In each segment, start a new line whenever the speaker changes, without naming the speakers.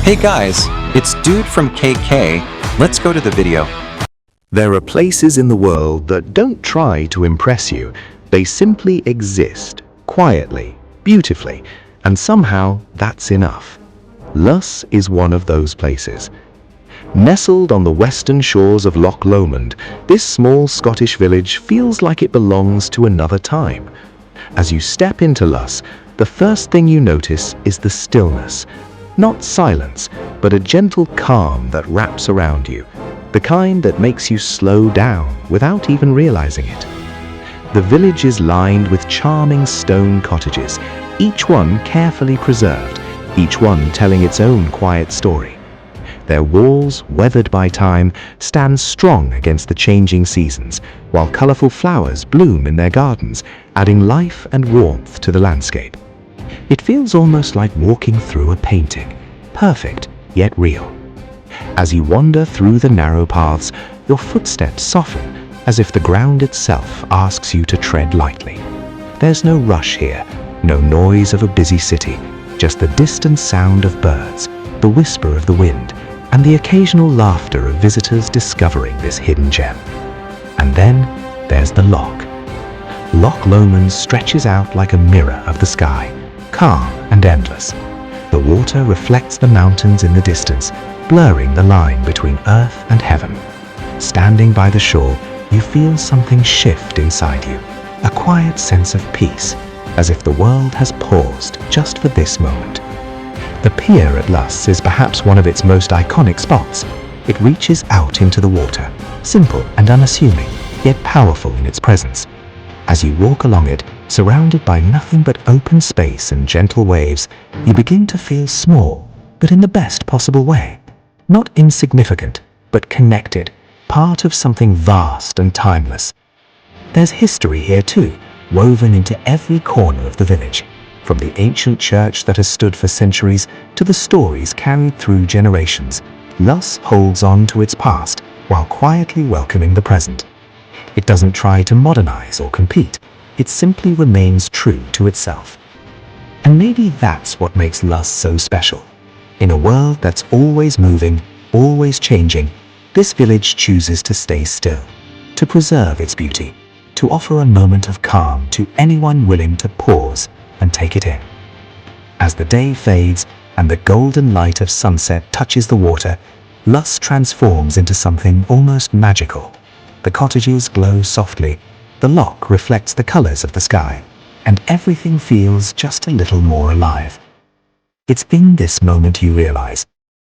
Hey guys, it's Dude from KK. Let's go to the video.
There are places in the world that don't try to impress you. They simply exist, quietly, beautifully, and somehow that's enough. Luss is one of those places. Nestled on the western shores of Loch Lomond, this small Scottish village feels like it belongs to another time. As you step into Luss, the first thing you notice is the stillness. Not silence, but a gentle calm that wraps around you, the kind that makes you slow down without even realizing it. The village is lined with charming stone cottages, each one carefully preserved, each one telling its own quiet story. Their walls, weathered by time, stand strong against the changing seasons, while colorful flowers bloom in their gardens, adding life and warmth to the landscape. It feels almost like walking through a painting, perfect yet real. As you wander through the narrow paths, your footsteps soften, as if the ground itself asks you to tread lightly. There's no rush here, no noise of a busy city, just the distant sound of birds, the whisper of the wind, and the occasional laughter of visitors discovering this hidden gem. And then there's the loch. Loch Lomond stretches out like a mirror of the sky, calm and endless. The water reflects the mountains in the distance, blurring the line between earth and heaven. Standing by the shore, you feel something shift inside you, a quiet sense of peace, as if the world has paused just for this moment. The pier at Luss is perhaps one of its most iconic spots. It reaches out into the water, simple and unassuming, yet powerful in its presence. As you walk along it, surrounded by nothing but open space and gentle waves, you begin to feel small, but in the best possible way. Not insignificant, but connected, part of something vast and timeless. There's history here too, woven into every corner of the village, from the ancient church that has stood for centuries to the stories carried through generations. Luss holds on to its past while quietly welcoming the present. It doesn't try to modernize or compete. It simply remains true to itself. And maybe that's what makes Luss so special. In a world that's always moving, always changing, this village chooses to stay still, to preserve its beauty, to offer a moment of calm to anyone willing to pause and take it in. As the day fades and the golden light of sunset touches the water, Luss transforms into something almost magical. The cottages glow softly, the loch reflects the colors of the sky, and everything feels just a little more alive. It's in this moment you realize,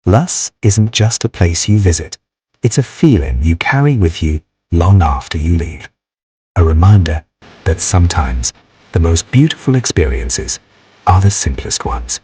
Luss isn't just a place you visit, it's a feeling you carry with you long after you leave. A reminder that sometimes the most beautiful experiences are the simplest ones.